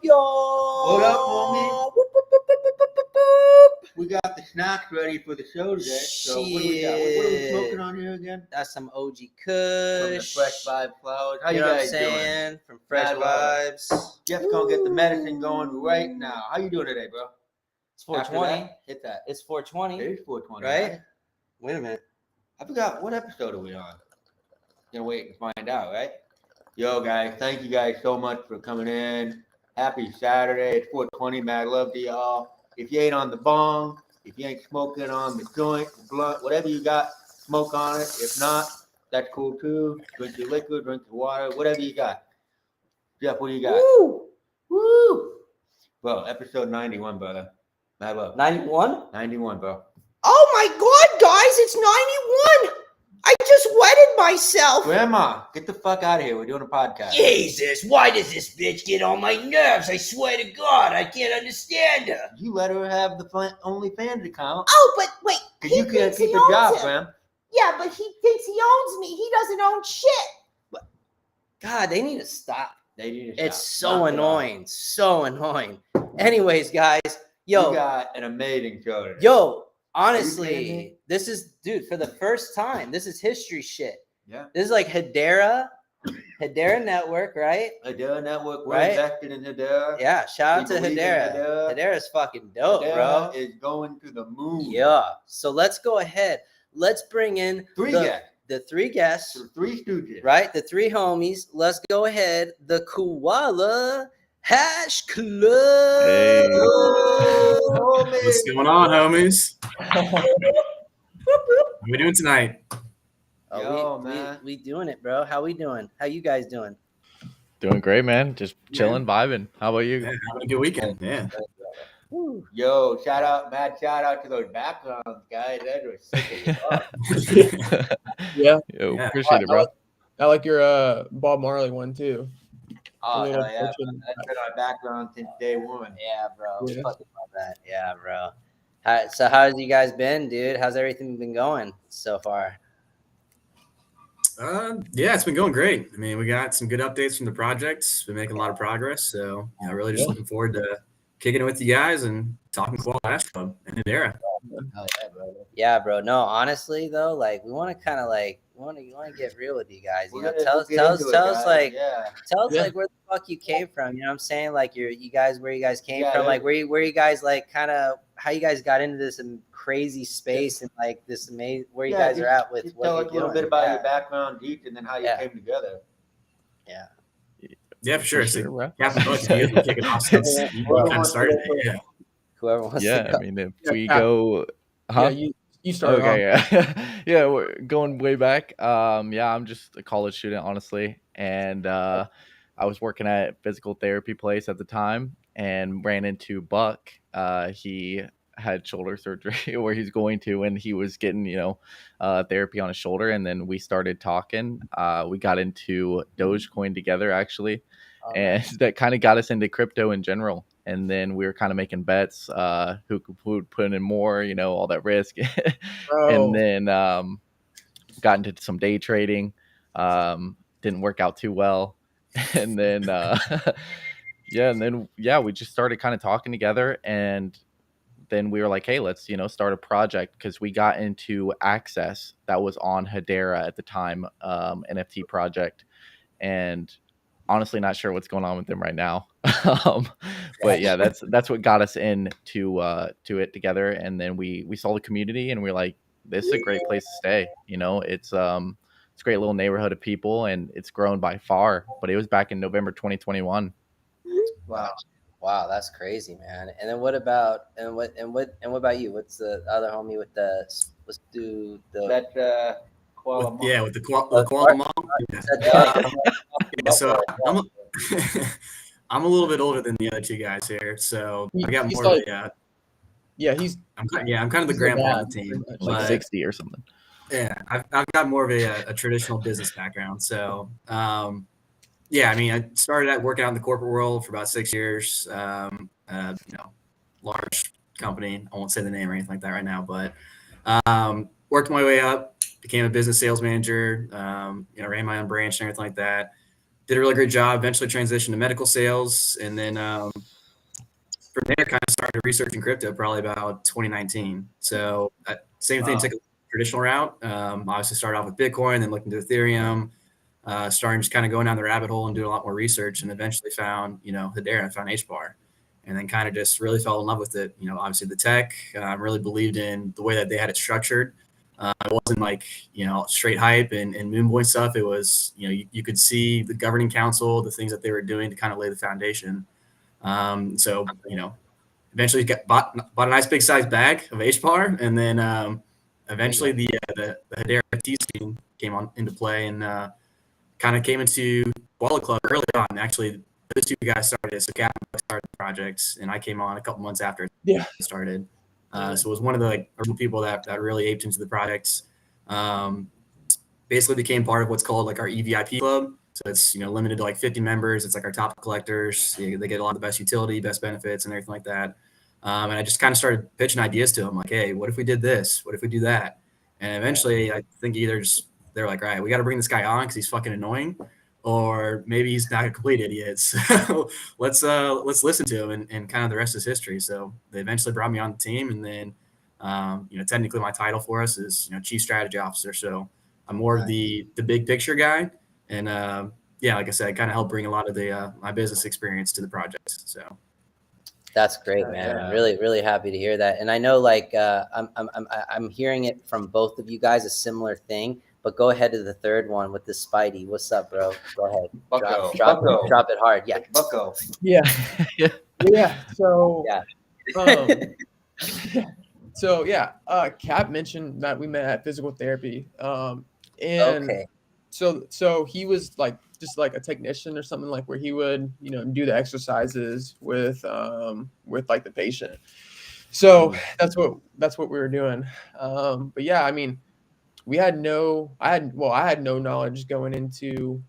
What up, homie? Whoop, whoop, whoop, whoop, whoop, whoop, whoop. We got the snacks ready for the show today. So what do we got? What are we smoking on here again? That's some OG From the Kush. Fresh Vibe Flowers. How you know what I'm guys doing? saying? From Fresh Mad love. Vibes. Jeff's gonna get the medicine going right now. How you doing today, bro? It's 420. After that, hit that. It's 420. It is 420, right? Wait a minute. I forgot what episode are we on. Gonna wait and find out, right? Yo, guys, thank you guys so much for coming in. Happy Saturday. It's 420. Mad love to y'all. If you ain't on the bong, if you ain't smoking on the joint, the blunt, whatever you got, smoke on it. If not, that's cool too. Drink your liquor, drink your water, whatever you got. Jeff, what do you got? Woo! Woo! Bro, episode 91, brother. Mad love. 91? 91, bro. Oh my God, guys, it's 91. I just wetted myself. Grandma, get the fuck out of here. We're doing a podcast. Jesus, why does this bitch get on my nerves? I swear to God, I can't understand her. You let her have the OnlyFans account. Oh, but wait. Because you can't keep a job, fam. Yeah, but he thinks he owns me. He doesn't own shit. God, they need to stop. They need to stop. It's so annoying. So annoying. Anyways, guys, You got an amazing show today. Yo, honestly, this is, dude, for the first time, this is history shit. Yeah. This is like Hedera Network, right? Hedera Network, we're Right? invested in Hedera. Yeah, shout out We to believe in Hedera. Hedera. Hedera's fucking dope, Hedera bro. is going to the moon. Yeah. So let's go ahead. Let's bring in the three guests, The three stooges. right? The three homies. Let's go ahead. The Koala Hash Club. Hey. Homie. What's going on, homies? What are we doing tonight? Oh, Yo, man. we doing it, bro. How we doing? How you guys doing? Doing great, man. Just chilling, vibing. How about you? Oh, Yeah, Having a good weekend. Yeah. Yo, shout out to those backgrounds, guys. That was sick as fuck. Yeah, Yo, Yeah. appreciate it, bro. I like your Bob Marley one too. Oh, Little hell yeah. touching. That's been our background since day one. Yeah, bro. Yeah. Fucking love that. Yeah, bro. So how's you guys been, dude? How's everything been going so far? Yeah, it's been going great. I mean, we got some good updates from the projects. Been making a lot of progress. So, really just looking forward to kicking it with you guys and talking Koala Hash Club and Hedera. Oh yeah, bro. Yeah, bro. No, honestly though, like we want to kind of like want to get real with you guys. You know, tell us like yeah. tell us Yeah. like where the fuck you came from. You know what I'm saying? Like you guys where you guys came Yeah, from. yeah. Like where you guys like kind of how you guys got into this crazy space and like this amazing where you Yeah, guys are at with Just what tell you're us a little doing. bit about Yeah. your background, deep, and then how you Yeah. came together. Yeah, for sure. For So, sure, bro. Captain Buck, you can kick it off since you kind of started it. Yeah. Whoever wants to Yeah, go. I mean, if Yeah, we Cap. go, Yeah, you started off. Okay, yeah, yeah, we're going way back. Yeah, I'm just a college student, honestly, and I was working at physical therapy place at the time, and ran into Buck. He had shoulder surgery where he's going to, and he was getting, therapy on his shoulder, and then we started talking. We got into Dogecoin together, actually, and that kind of got us into crypto in general. And then we were kind of making bets, who would put in more, all that risk. And then got into some day trading. Didn't work out too well. And then, we just started kind of talking together. And then we were like, hey, let's, start a project, because we got into Access that was on Hedera at the time, NFT project. And honestly not sure what's going on with them right now. But yeah, that's what got us into to it together. And then we saw the community and we're like, this is a great place to stay. It's a great little neighborhood of people, and it's grown by far. But it was back in November 2021. Wow, that's crazy, man. And then what about what about you? What's the other homie with the let's do the That's Koala Mom. Yeah, with the Koala Mom. Yeah, so I'm a little bit older than the other two guys here, so I got He's more like- of I'm I'm kind of the he's grandpa dad, of the team. pretty much. Like but, 60 or something. Yeah, I've got more of a traditional business background. So, yeah, I mean, I started out working out in the corporate world for about 6 years. Large company. I won't say the name or anything like that right now, but worked my way up, became a business sales manager. Ran my own branch and everything like that. did a really great job. Eventually transitioned to medical sales, and then from there, kind of started researching crypto probably about 2019. So same thing, took a traditional route. Obviously started off with Bitcoin, then looked into Ethereum, starting just kind of going down the rabbit hole and doing a lot more research, and eventually found, Hedera, found HBAR, and then kind of just really fell in love with it. Obviously the tech, really believed in the way that they had it structured. It wasn't like, straight hype and Moonboy stuff. It was, you could see the governing council, the things that they were doing to kind of lay the foundation. So, eventually bought a nice big size bag of HBAR, and then eventually the Hedera NFTs team came into play, and kind of came into Koala Klub early on. Actually, those two guys started it. So Gavin started the project, and I came on a couple months after it started. So it was one of the original people that really aped into the project. Basically became part of what's called like our EVIP club. So it's, limited to like 50 members. It's like our top collectors. They get a lot of the best utility, best benefits, and everything like that. And I just kind of started pitching ideas to them, like, hey, what if we did this? What if we do that? And eventually, I think they're like, all right, we got to bring this guy on because he's fucking annoying, or maybe he's not a complete idiot. So let's listen to him, and kind of the rest is history. So they eventually brought me on the team, and then technically my title for us is chief strategy officer. So I'm more of the big picture guy, and like I said, I kind of help bring a lot of the my business experience to the project. So that's great, man. I'm really, really happy to hear that. And I know, like, I'm hearing it from both of you guys, a similar thing. But go ahead to the third one with the Spidey. What's up, bro? Go ahead. Drop it hard. Yeah. Bucko. Yeah. Yeah. So Cap mentioned that we met at physical therapy. And so he was like just like a technician or something, like where he would, do the exercises with like the patient. So that's what we were doing. But yeah, I mean, I had no knowledge going into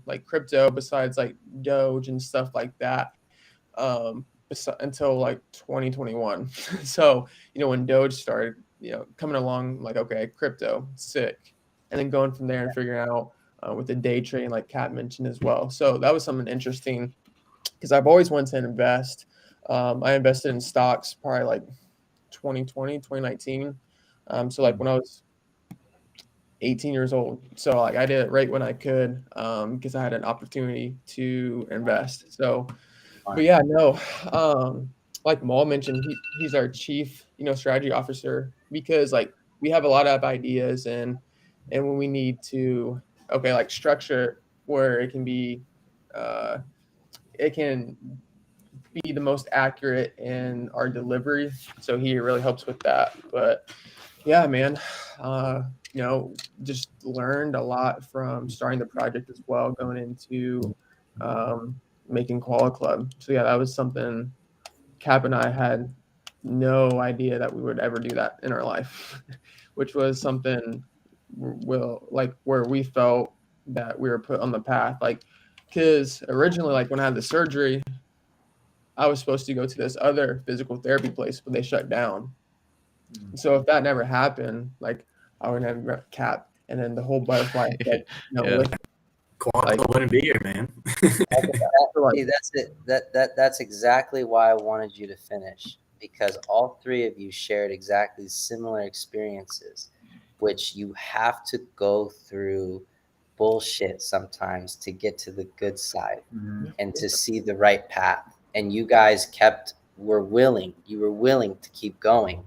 like crypto besides like Doge and stuff like that until like 2021. So, when Doge started, coming along, like, okay, crypto, sick. And then going from there and figuring out with the day trading, like Kat mentioned as well. So that was something interesting because I've always wanted to invest. I invested in stocks probably like 2020, 2019. So like when I was 18 years old. So like I did it right when I could because I had an opportunity to invest. So, but yeah, no, like Maul mentioned, he's our chief, strategy officer, because like we have a lot of ideas, and when we need to, like structure where it can be the most accurate in our delivery. So he really helps with that. But yeah, man, just learned a lot from starting the project as well, going into making Koala Klub. So yeah, that was something Cap and I had no idea that we would ever do that in our life, which was something where we felt that we were put on the path. Like, because originally, like when I had the surgery, I was supposed to go to this other physical therapy place, but they shut down. So if that never happened, like I would have met Cap, and then the whole butterfly effect. Koala wouldn't be here, man. That's it. That's exactly why I wanted you to finish, because all three of you shared exactly similar experiences, which you have to go through bullshit sometimes to get to the good side and to see the right path. And you guys were willing to keep going,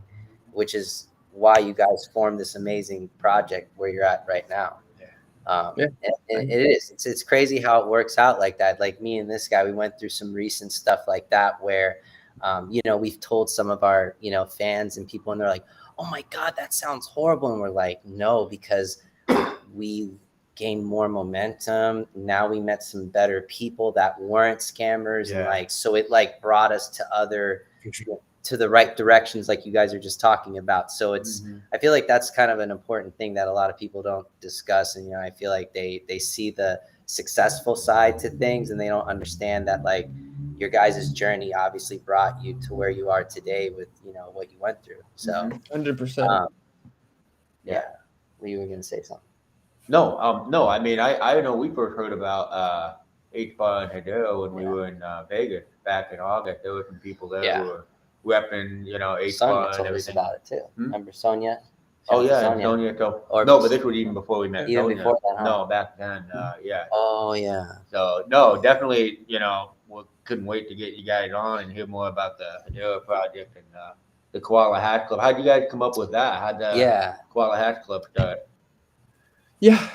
which is why you guys formed this amazing project where you're at right now. And it's crazy how it works out like that. Like me and this guy, we went through some recent stuff like that where, we've told some of our, fans and people, and they're like, oh my God, that sounds horrible. And we're like, no, because we gained more momentum. Now we met some better people that weren't scammers. And like, so it like brought us to the right directions, like you guys are just talking about. So it's, I feel like that's kind of an important thing that a lot of people don't discuss. And, I feel like they see the successful side to things, and they don't understand that like your guys' journey obviously brought you to where you are today with, what you went through. So 100%. You were going to say something. No. I mean, I know we first heard about H-Bar in Hedera when we Yeah. were in Vegas back in August. There were some people there Yeah. who were repping, Sonia H-Bar and told us everything. about it too. Remember Sonia? Oh Shout out to yeah, and Sonia. So Or no, but this was even before we met even Sonia. before that, huh? No, back then, yeah. Oh yeah. So no, definitely, we couldn't wait to get you guys on and hear more about the Hedera project and the Koala Hat Club. How'd you guys come up with that? How'd the Koala Hat Club start? Yeah.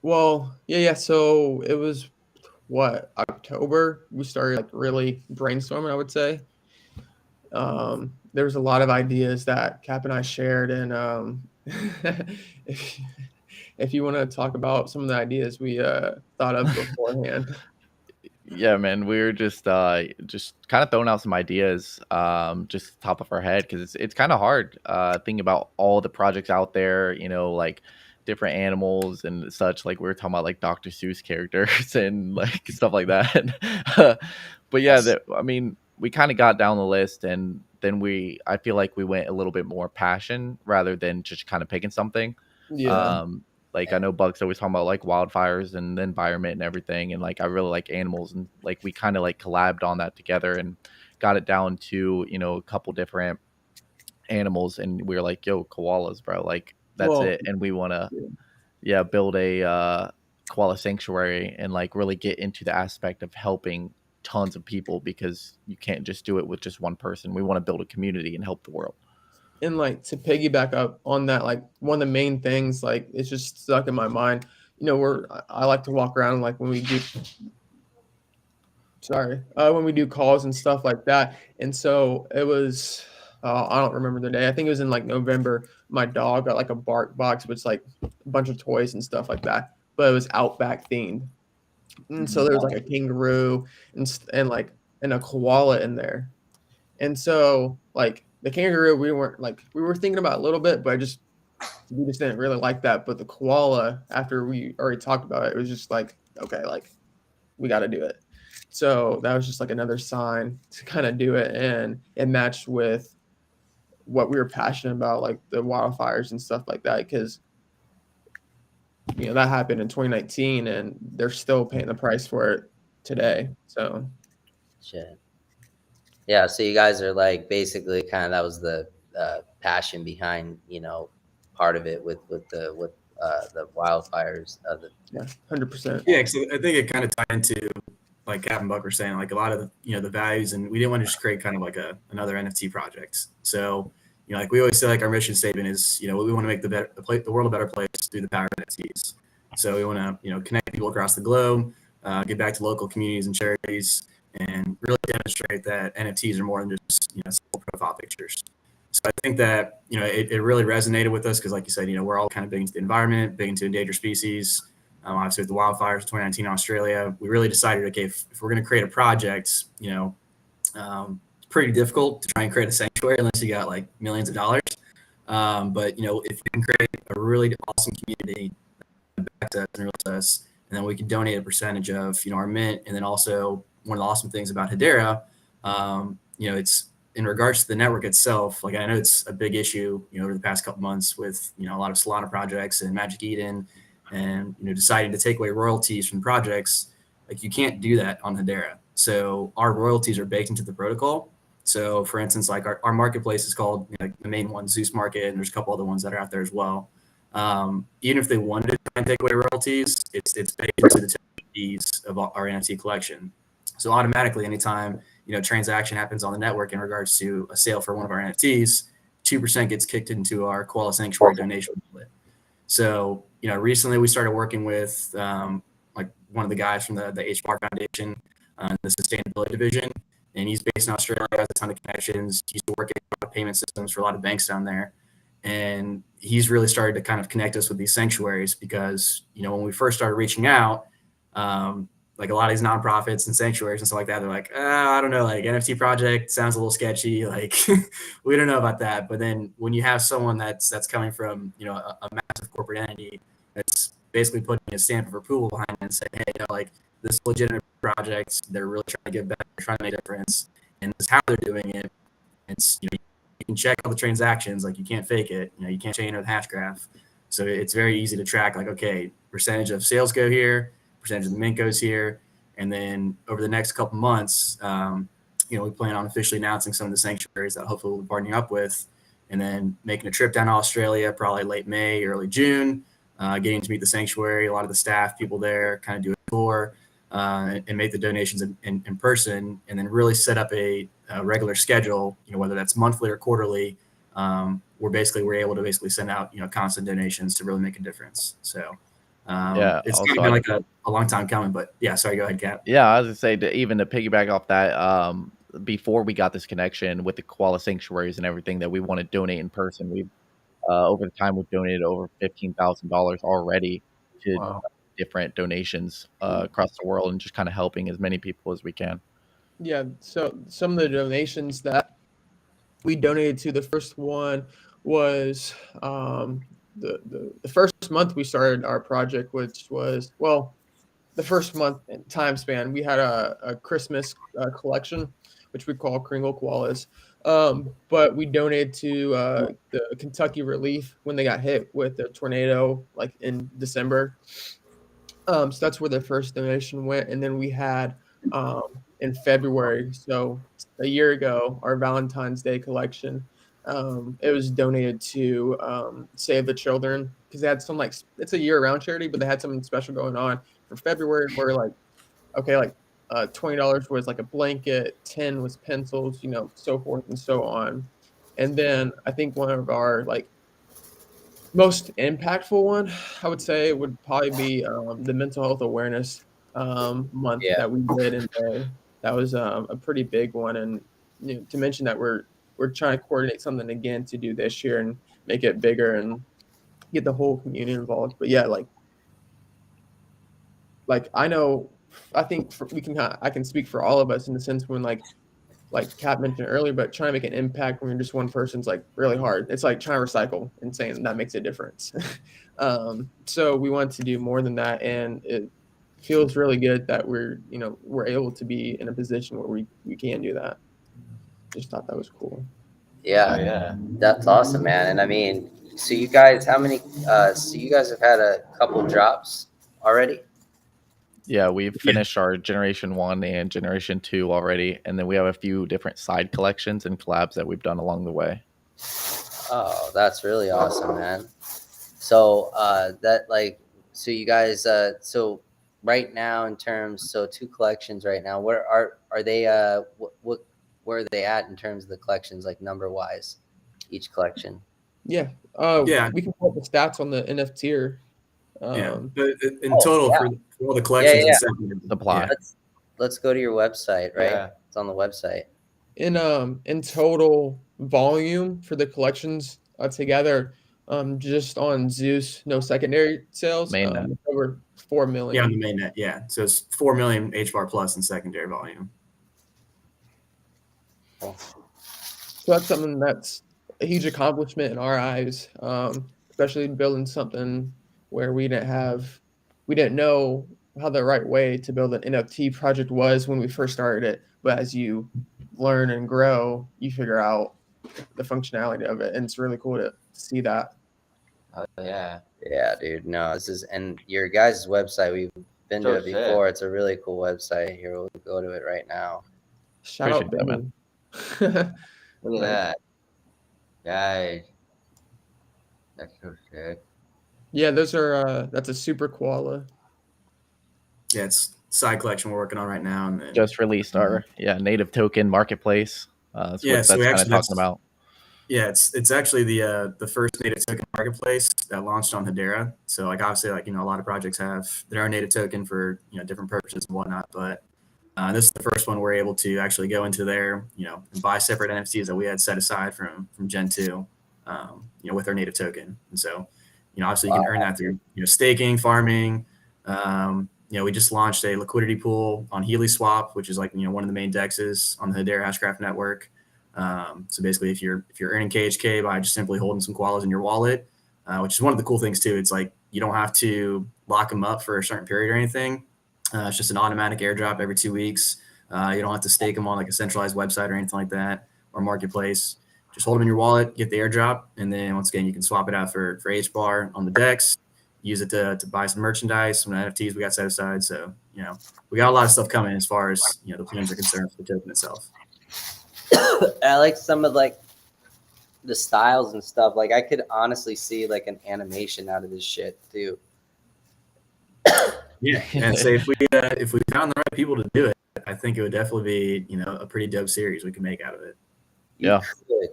Well, yeah. So it was October we started like really brainstorming, I would say. There was a lot of ideas that Cap and I shared, and if you want to talk about some of the ideas we thought of beforehand. Yeah, man, we were just kind of throwing out some ideas, just top of our head, because it's kind of hard thinking about all the projects out there, like different animals and such. Like we were talking about like Dr. Seuss characters and like stuff like that. But yeah, we kind of got down the list, and then I feel like we went a little bit more passion rather than just kind of picking something. Yeah. Like I know Buck's always talking about like wildfires and the environment and everything, and like I really like animals, and like we kind of like collabed on that together and got it down to a couple different animals, and we were like, yo, koalas, bro, like that's it. And we want to build a koala sanctuary and like really get into the aspect of helping tons of people, because you can't just do it with just one person. We want to build a community and help the world. And like to piggyback up on that, like one of the main things, like it's just stuck in my mind. I like to walk around like when we do calls and stuff like that. And so it was, I don't remember the day. I think it was in like November. My dog got like a bark box, which is like a bunch of toys and stuff like that, but it was Outback themed. And so there was like a kangaroo and a koala in there. And so like the kangaroo, we were thinking about a little bit, but we just didn't really like that. But the koala, after we already talked about it, it was just like, okay, like we got to do it. So that was just like another sign to kind of do it. And it matched with what we were passionate about, like the wildfires and stuff like that. Because, that happened in 2019 and they're still paying the price for it today. So. Shit. Yeah, so you guys are like basically kind of, that was the passion behind part of it with the wildfires of the 100%. Yeah, so I think it kind of tied into like Cap and Buck were saying, like a lot of the values, and we didn't want to just create kind of like another NFT project. So like we always say, like our mission statement is we want to make the world a better place through the power of NFTs. So we want to connect people across the globe, get back to local communities and charities, and really demonstrate that NFTs are more than just simple profile pictures. So I think that it really resonated with us because, like you said, we're all kind of big into the environment, big into endangered species. Obviously, with the wildfires in 2019 in Australia, we really decided, okay, if we're going to create a project, it's pretty difficult to try and create a sanctuary unless you got like millions of dollars. But if we can create a really awesome community that backs us, and then we can donate a percentage of our mint, and then also one of the awesome things about Hedera, it's in regards to the network itself. Like I know it's a big issue, over the past couple months with a lot of Solana projects and Magic Eden, and deciding to take away royalties from projects. Like you can't do that on Hedera. So our royalties are baked into the protocol. So for instance, like our marketplace is called the main one, Zeus Market, and there's a couple other ones that are out there as well. Even if they wanted to try and take away royalties, it's baked into the fees of our NFT collection. So automatically, anytime transaction happens on the network in regards to a sale for one of our NFTs, 2% gets kicked into our Koala Sanctuary donation wallet. So recently we started working with like one of the guys from the H-Bar Foundation, the sustainability division, and he's based in Australia, has a ton of connections. He used to work at a lot of payment systems for a lot of banks down there, and he's really started to kind of connect us with these sanctuaries because when we first started reaching out, like a lot of these nonprofits and sanctuaries and stuff like that, they're like, I don't know, like NFT project sounds a little sketchy. Like we don't know about that. But then when you have someone that's coming from, a massive corporate entity that's basically putting a stamp of approval behind it and say, hey, like this legitimate project, they're really trying to get better, trying to make a difference. And this is how they're doing it. It's, you can check all the transactions, like you can't fake it. You can't chain or the hash graph. So it's very easy to track, like, okay, percentage of sales go here, percentage of the mint goes here. And then over the next couple months, we plan on officially announcing some of the sanctuaries that hopefully we'll be partnering up with, and then making a trip down to Australia, probably late May, early June, getting to meet the sanctuary, a lot of the staff, people there, kind of do a tour, and make the donations in person, and then really set up a regular schedule, whether that's monthly or quarterly, where we're able to send out, constant donations to really make a difference. So it's also, been like a long time coming, but yeah, sorry, go ahead, Cap. Yeah, I was gonna say to piggyback off that, before we got this connection with the koala sanctuaries and everything that we want to donate in person, we've over the time we've donated over $15,000 already to different donations across the world, and just kind of helping as many people as we can. Yeah, so some of the donations that we donated to, the first one was the first month we started our project, which was, well, the first month in time span, we had a Christmas collection, which we call Kringle Koalas. But we donated to the Kentucky Relief when they got hit with the tornado, like in December. So that's where the first donation went. And then we had in February, so a year ago, our Valentine's Day collection. It was donated to Save the Children, because they had some, like, it's a year-round charity, but they had something special going on for February, where like $20 was like a blanket, 10 was pencils, so forth and so on. And then I think one of our like most impactful one, I would say, would probably be the mental health awareness month that we did in May. That was a pretty big one, and to mention that we're trying to coordinate something again to do this year and make it bigger and get the whole community involved. But yeah, like I know, I think I can speak for all of us in the sense when like Kat mentioned earlier, but trying to make an impact when you're just one person's like really hard. It's like trying to recycle and saying that makes a difference. So we want to do more than that, and it feels really good that we're able to be in a position where we can do that. Just thought that was cool. Yeah, that's awesome, man. And I mean, so you guys, how many? So you guys have had a couple drops already. Yeah, we've finished our Generation 1 and Generation 2 already, and then we have a few different side collections and collabs that we've done along the way. Oh, that's really awesome, man. So so you guys, so right now in terms, so 2 collections right now, where are they, where are they at in terms of the collections, like number wise, each collection? Yeah. We can pull up the stats on the NFT. But in total for all the collections and segments, supply. Let's go to your website, right? Yeah. It's on the website. In total volume for the collections together, just on Zeus, no secondary sales, Mainnet. over 4 million. Yeah, on the mainnet, yeah. So it's 4 million HBAR plus in secondary volume. So that's something that's a huge accomplishment in our eyes, especially building something where we didn't know how the right way to build an NFT project was when we first started it. But as you learn and grow, you figure out the functionality of it, and it's really cool to see that. Oh, yeah. Yeah, dude. No, and your guys' website, we've been to it before. It's a really cool website. Here, we'll go to it right now. Shout out, that, man. Look at that. Guys. That's so sick. Yeah, those are that's a super koala. Yeah, it's side collection we're working on right now. And then, Just released our native token marketplace. That's what that's kind of talking about. Yeah, it's actually the first native token marketplace that launched on Hedera. So like obviously a lot of projects have their own native token for different purposes and whatnot, but this is the first one we're able to actually go into there, and buy separate NFTs that we had set aside from Gen 2, with our native token. And so, obviously you can earn that through staking, farming. We just launched a liquidity pool on HeliSwap, which is like one of the main dexes on the Hedera Hashgraph network. So basically, if you're earning KHK by just simply holding some koalas in your wallet, which is one of the cool things too. It's like you don't have to lock them up for a certain period or anything. It's just an automatic airdrop every 2 weeks. You don't have to stake them on like a centralized website or anything like that, or marketplace. Just hold them in your wallet, get the airdrop, and then once again you can swap it out for HBAR on the DEX. Use it to buy some merchandise, some NFTs we got set aside. So we got a lot of stuff coming as far as the plans are concerned for the token itself. I like some of like the styles and stuff. Like I could honestly see like an animation out of this shit too. Yeah, and so if we found the right people to do it, I think it would definitely be a pretty dope series we could make out of it.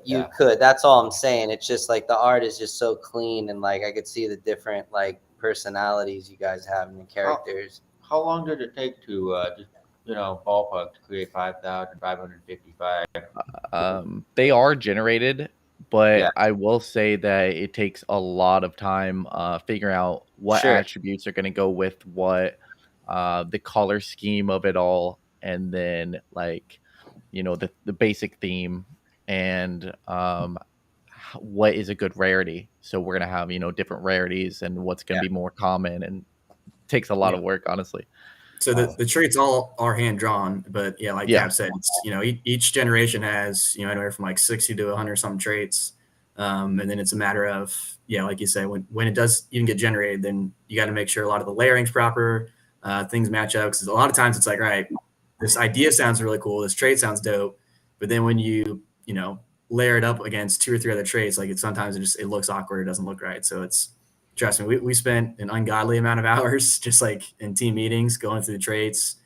You could. That's all I'm saying. It's just like the art is just so clean, and like I could see the different like personalities you guys have in the characters. How long did it take to just ballpark to create 5,555? They are generated, but Yeah. I will say that it takes a lot of time figuring out what Sure. attributes are going to go with what, the color scheme of it all, and then like the basic theme, and what is a good rarity. So we're gonna have different rarities and what's gonna be more common, and it takes a lot of work, honestly. So the traits all are hand drawn, but Cap said, it's, each generation has anywhere from like 60 to 100 something traits, and then it's a matter of like you said, when it does even get generated, then you got to make sure a lot of the layering's proper, things match up, because a lot of times it's like, right, this idea sounds really cool, this trait sounds dope, but then when you layer it up against 2 or 3 other traits, like sometimes it looks awkward, it doesn't look right. So trust me, we spent an ungodly amount of hours just like in team meetings going through the traits,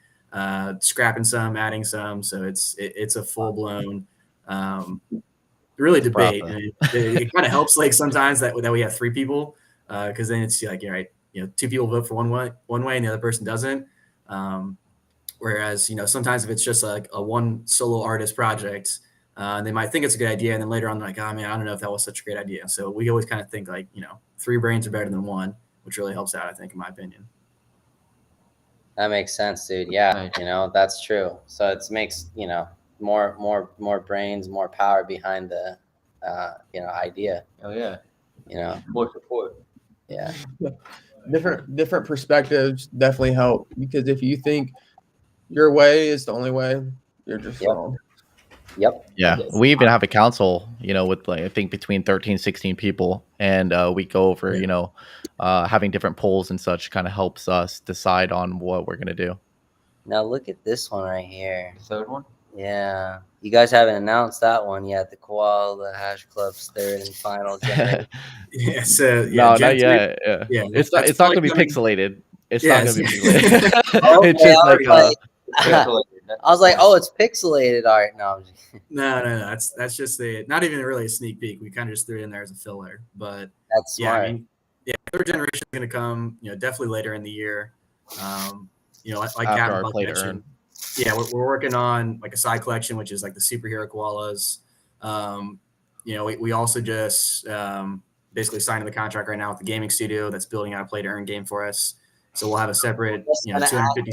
scrapping some, adding some. So it's a full blown really debate, and it kind of helps like sometimes that we have 3 people, because then it's like, 2 people vote for one way and the other person doesn't. Whereas sometimes if it's just like a one solo artist project, they might think it's a good idea, and then later on they're like, oh man, I don't know if that was such a great idea. So we always kind of think like 3 brains are better than 1, which really helps out, I think, in my opinion. That makes sense, dude. Yeah, that's true. So it makes more brains, more power behind the idea. Oh yeah. More support. Yeah. Different perspectives definitely help, because if you think your way is the only way, you're just wrong. Yep. Yeah. We even have a council, with like, I think between 13, 16 people. And we go over, having different polls and such kind of helps us decide on what we're going to do. Now look at this one right here. The third one? Yeah. You guys haven't announced that one yet. The Koala, the Hash Club's third and final generation. No, not yet. Yeah. It's not going to be pixelated. It's not going to be pixelated. It's just like I was like, oh, it's pixelated art. No, no. That's just not even really a sneak peek. We kind of just threw it in there as a filler. But that's smart. Third generation is going to come, definitely later in the year. Like after our play to earn. Yeah, we're working on like a side collection, which is like the superhero koalas. We also just basically signed the contract right now with the gaming studio that's building out a play to earn game for us. So we'll have a separate, 250.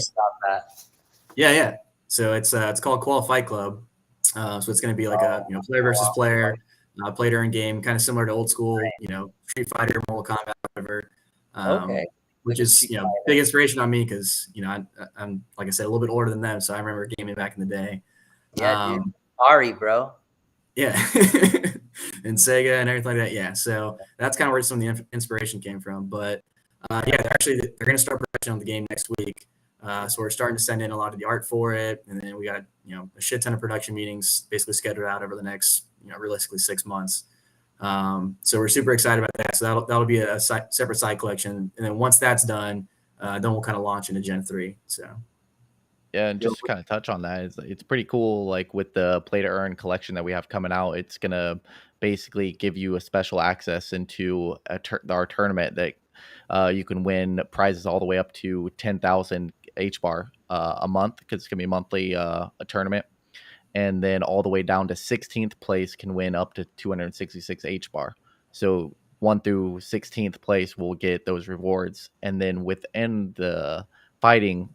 Yeah. So it's called Koala Klub. So it's going to be like a player versus player, play to earn game, kind of similar to old school, Street Fighter, Mortal Kombat, whatever. Okay. Which is big inspiration on me, because I'm like I said, a little bit older than them, so I remember gaming back in the day. Yeah, dude. Ari, bro. Yeah. And Sega and everything like that. Yeah. So that's kind of where some of the inspiration came from. But they're going to start production on the game next week. So we're starting to send in a lot of the art for it, and then we got a shit ton of production meetings basically scheduled out over the next realistically 6 months. So we're super excited about that. So that'll be a separate side collection, and then once that's done, then we'll kind of launch into Gen 3. So yeah, and just to kind of touch on that, it's pretty cool. Like with the play to earn collection that we have coming out, it's gonna basically give you a special access into our tournament that you can win prizes all the way up to 10,000 HBAR a month, because it's gonna be a monthly a tournament. And then all the way down to 16th place can win up to 266 HBAR. So 1 through 16th place will get those rewards. And then within the fighting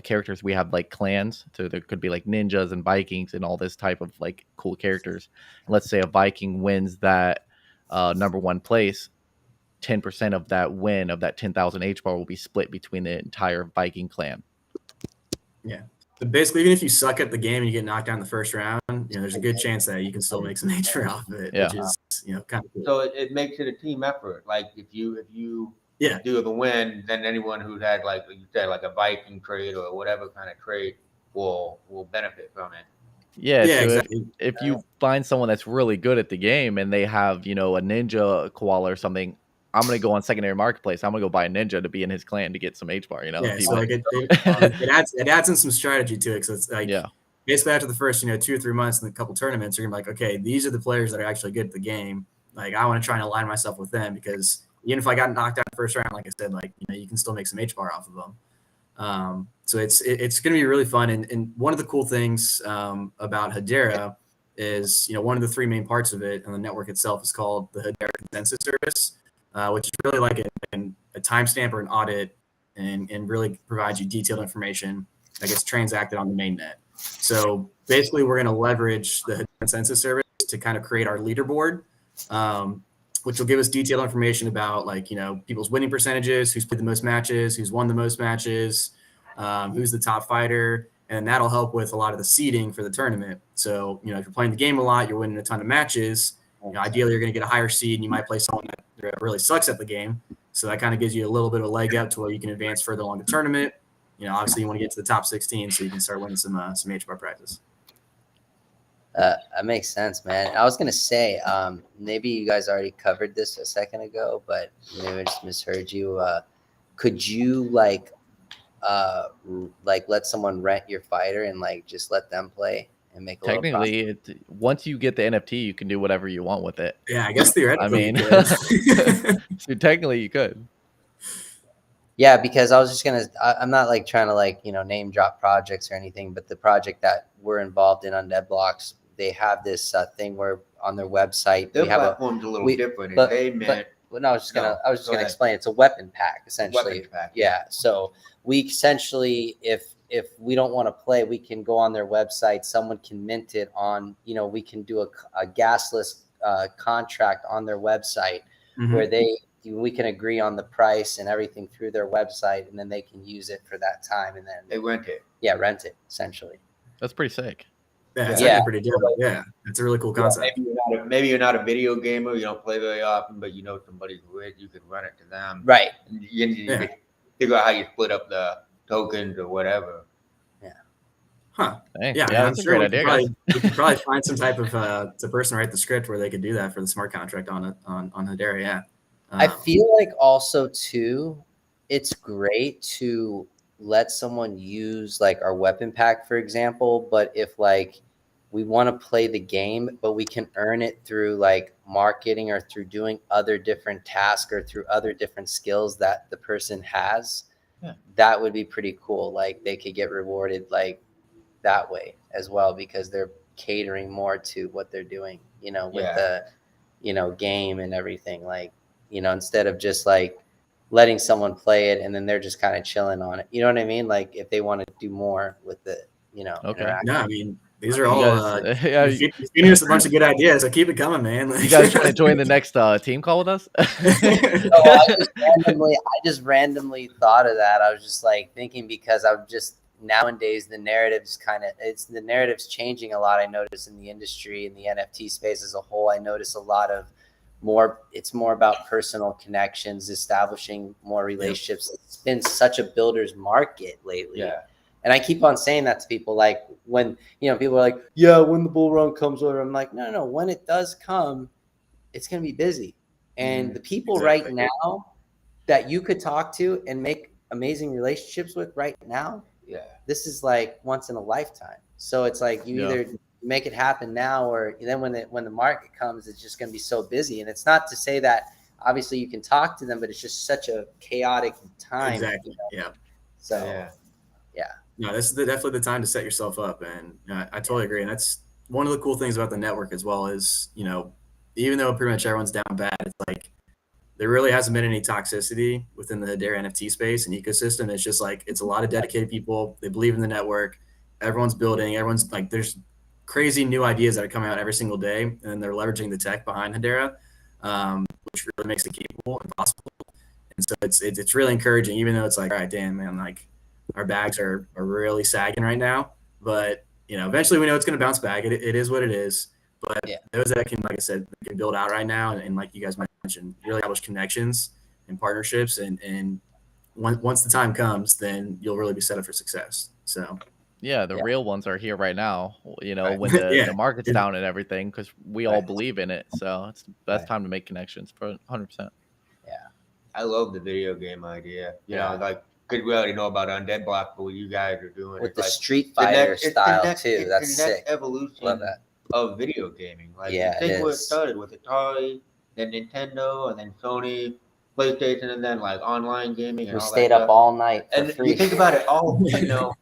characters, we have like clans. So there could be like ninjas and Vikings and all this type of like cool characters. Let's say a Viking wins that number 1 place. 10% of that win of that 10,000 HBAR will be split between the entire Viking clan. Yeah. So basically, even if you suck at the game and you get knocked down in the first round, there's a good chance that you can still make some HBAR off of it, which is kind of cool. So it makes it a team effort. Like if you do the win, then anyone who's had, like you said, like a Viking trade or whatever kind of trade will benefit from it. Yeah, Yeah, so exactly. if you find someone that's really good at the game and they have, you know, a ninja, a koala or something, I'm gonna go on secondary marketplace. I'm gonna go buy a ninja to be in his clan to get some H bar, you know. Yeah, if he so like wins. it adds in some strategy to it. So it's like Yeah. basically after the first 2 or 3 months in a couple tournaments, you're gonna be like, okay, these are the players that are actually good at the game. Like I want to try and align myself with them because even if I got knocked out in the first round, like I said, like you can still make some H bar off of them. So it's going to be really fun. And one of the cool things about Hedera is, one of the 3 main parts of it and the network itself is called the Hedera Consensus Service, which is really like a timestamp or an audit and really provides you detailed information that gets transacted on the mainnet. So basically, we're going to leverage the Hedera Consensus Service to kind of create our leaderboard, which will give us detailed information about people's winning percentages, who's played the most matches, who's won the most matches, who's the top fighter, and that'll help with a lot of the seeding for the tournament. So, if you're playing the game a lot, you're winning a ton of matches. Ideally, you're going to get a higher seed, and you might play someone that really sucks at the game. So that kind of gives you a little bit of a leg up to where you can advance further along the tournament. Obviously, you want to get to the top 16 so you can start winning some HBAR practice. That makes sense, man. I was gonna say, maybe you guys already covered this a second ago, but maybe I just misheard you. Could you let someone rent your fighter and just let them play and make a technically once you get the NFT, you can do whatever you want with it. Yeah, I guess theoretically. I mean, so technically you could. Yeah, because I was just I'm not trying to name drop projects or anything, but the project that we're involved in on Deadblocks, they have this thing where on their website Their we have platform's a little different. But, they meant no, I was just gonna ahead. explain. It's a weapon pack essentially. Weapon pack, yeah. So we essentially, if we don't want to play, we can go on their website. Someone can mint it on. We can do a gasless contract on their website where we can agree on the price and everything through their website, and then they can use it for that time, and then they rent it. Yeah, rent it essentially. That's pretty sick. Yeah, it's actually pretty dope. Yeah, it's a really cool concept. Maybe you're not a video gamer, you don't play very often, but somebody who is, you could run it to them. Right. And you could figure out how you split up the tokens or whatever. Yeah. Huh. Hey, yeah, that's I'm a sure great idea, guys. we could probably find some type of the person write the script where they could do that for the smart contract on Hedera. Yeah. I feel like also too, it's great to let someone use our weapon pack, for example, but if we want to play the game, but we can earn it through marketing or through doing other different tasks or through other different skills that the person has, that would be pretty cool. They could get rewarded that way as well, because they're catering more to what they're doing, with the, game and everything. Instead of just letting someone play it and then they're just kind of chilling on it. You know what I mean? If they want to do more with the, Okay. No, I mean, these are all you feeding us a bunch of good ideas, so keep it coming, man. You guys trying to join the next team call with us? No, I just randomly thought of that. I was just thinking, because I'm just nowadays the narrative's changing a lot. I notice in the industry, in the NFT space as a whole, I notice a lot of it's more about personal connections, establishing more relationships. It's been such a builder's market lately. Yeah. And I keep on saying that to people, when, people are like, yeah, when the bull run comes over, I'm like, no, when it does come, it's going to be busy. And the people right now that you could talk to and make amazing relationships with right now, this is once in a lifetime. So it's you either make it happen now, or then when the market comes, it's just going to be so busy. And it's not to say that obviously you can talk to them, but it's just such a chaotic time. Exactly. Yeah. So yeah. No, this is definitely the time to set yourself up. And I totally agree. And that's one of the cool things about the network as well is, even though pretty much everyone's down bad, it's there really hasn't been any toxicity within the Hedera NFT space and ecosystem. It's just it's a lot of dedicated people. They believe in the network. Everyone's building. Everyone's there's crazy new ideas that are coming out every single day, and they're leveraging the tech behind Hedera, which really makes it capable and possible. And so it's really encouraging, even though it's all right, damn, man, our bags are really sagging right now. But eventually we know it's going to bounce back. It is what it is. But those that can, like I said, can build out right now, and like you guys mentioned, really establish connections and partnerships, and once the time comes, then you'll really be set up for success. So Yeah, the Yeah. real ones are here right now, Right. when the, Yeah. the market's down and everything, because we all Right. believe in it. So it's the best Right. time to make connections for 100%. I love the video game idea. You Yeah. know, like, because we already know about Undead Block, but what you guys are doing With is the like Street the Fighter next, it's style the next, too. it's That's the next sick. evolution Love that. of video gaming. Like, Yeah, you think it where it is. started with Atari, then Nintendo, and then Sony, PlayStation, and then like online gaming and We all stayed that up stuff. all night for And free. you think about it all, you know,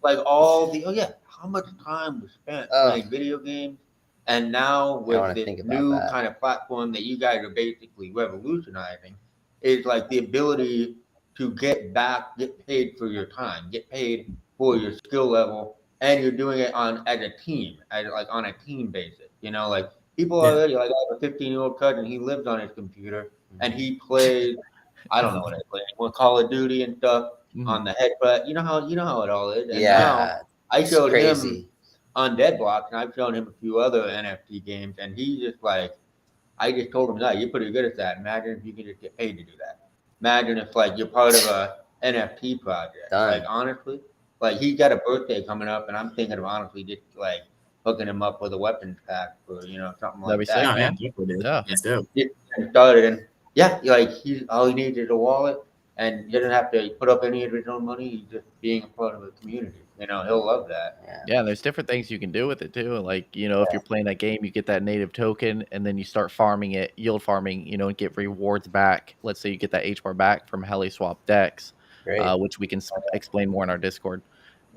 like all the, oh yeah, how much time was spent playing video games. And now with wanna this think about new that. kind of platform that you guys are basically revolutionizing, is like the ability to get paid for your time, get paid for your skill level, and you're doing it as a team, on a team basis. You know, like people Yeah. already, like I have a 15-year-old cousin, he lives on his computer and he plays, I don't know what I play anymore, Call of Duty and stuff on the head, but you know how it all is. And now Yeah, I it's showed him crazy. Undead Blocks, and I've shown him a few other NFT games, and he just like, I just told him, no, you're pretty good at that. Imagine if you could just get paid to do that. Imagine if like you're part of a NFT project. Done. Like honestly, like he's got a birthday coming up, and I'm thinking of honestly just like hooking him up with a weapons pack for something That'd be like sick, that. No, yeah, man. definitely, dude. Yeah. It's dope. Get started, and yeah, like all he needs is a wallet, and he doesn't have to put up any of his own money. He's just being a part of the community. You know, he'll love that. Yeah. Yeah, and there's different things you can do with it too. Like, if you're playing that game, you get that native token and then you start farming it, yield farming, and get rewards back. Let's say you get that H bar back from Heli Swap decks, Great. which we can explain more in our Discord.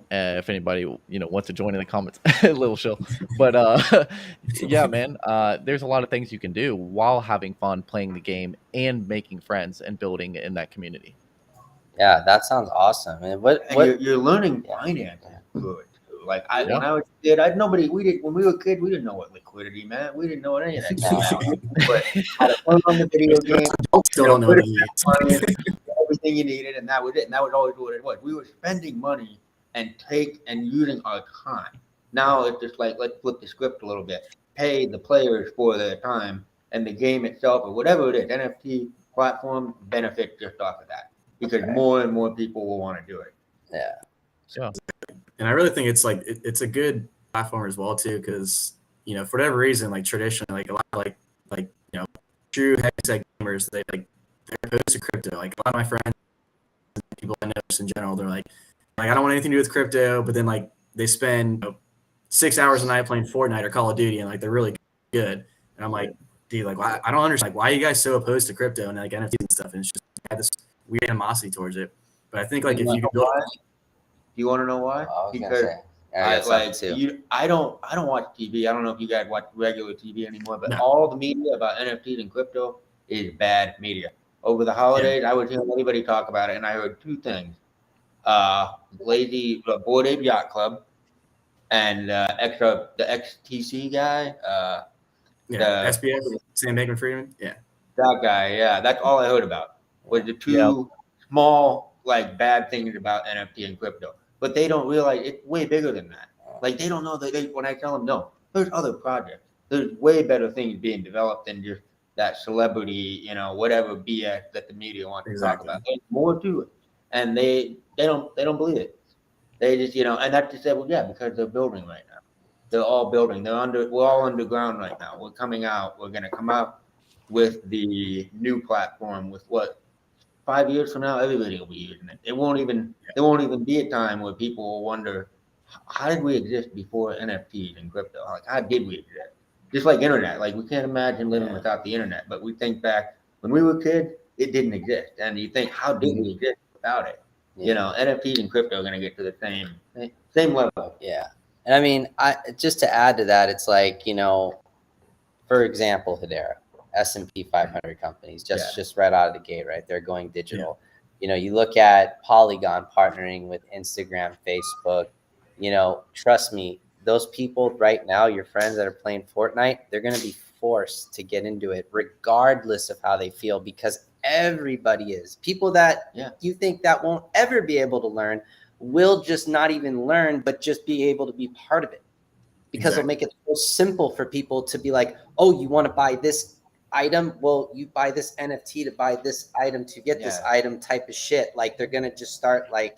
If anybody, wants to join in the comments, a little chill. But yeah, man, there's a lot of things you can do while having fun playing the game and making friends and building in that community. Yeah, that sounds awesome. And what You're learning Yeah. finance through it too. Like Yeah. when I was a kid, when we were kids, we didn't know what liquidity meant. We didn't know what any of that stuff meant. But how to play on the video game, Still don't know put what it it money, means. everything you needed, and that was it. And that was always what it was. We were spending money and using our time. Now it's just like, let's flip the script a little bit. Pay the players for their time, and the game itself or whatever it is, NFT platform benefits just off of that. Because more and more people will want to do it. Yeah. So And I really think it's like it's a good platform as well too, because for whatever reason, like traditionally, like a lot of like true heavy gamers, they're opposed to crypto. Like a lot of my friends, people I know just in general, they're like I don't want anything to do with crypto, but then like they spend 6 hours a night playing Fortnite or Call of Duty, and like they're really good. And I'm like, dude, like I don't understand, like why are you guys so opposed to crypto and like NFTs and stuff? And it's just I have this weird animosity towards it. But I think like if you could build, Do you want to know why? I was gonna Because say. I got something too. I don't watch TV. I don't know if you guys watch regular TV anymore, but No. all the media about NFTs and crypto is bad media. Over the holidays, I was hearing everybody talk about it, and I heard two things: Bored Ape Yacht Club, and the XTC guy. SBS, Sam Bankman-Fried, yeah, That guy. Yeah, that's all I heard about. Was the two small like bad things about NFT and crypto, but they don't realize it's way bigger than that. Like they don't know that when I tell them no, there's other projects. There's way better things being developed than just that celebrity, whatever BS that the media wants to talk about. There's more to it, and they don't believe it. They just and that's just say, well, yeah, because they're building right now. They're all building. We're all underground right now. We're coming out. We're gonna come out with the new platform with what 5 years from now, everybody will be using it. It won't even be a time where people will wonder, how did we exist before NFTs and crypto? Like, how did we exist? Just like internet. Like, we can't imagine living without the internet. But we think back when we were kids, it didn't exist. And you think, how did we exist without it? Yeah. NFTs and crypto are going to get to the same level. Yeah. And I mean, just to add to that, it's like, for example, Hedera. S&P 500 companies just right out of the gate, right? They're going digital. You look at Polygon partnering with Instagram, Facebook, trust me, those people right now, your friends that are playing Fortnite, they're going to be forced to get into it regardless of how they feel, because everybody is. People that you think that won't ever be able to learn will just not even learn, but just be able to be part of it, because they'll make it so simple for people to be like, oh, you want to buy this item. Well, you buy this NFT to buy this item to get this item type of shit. Like they're gonna just start like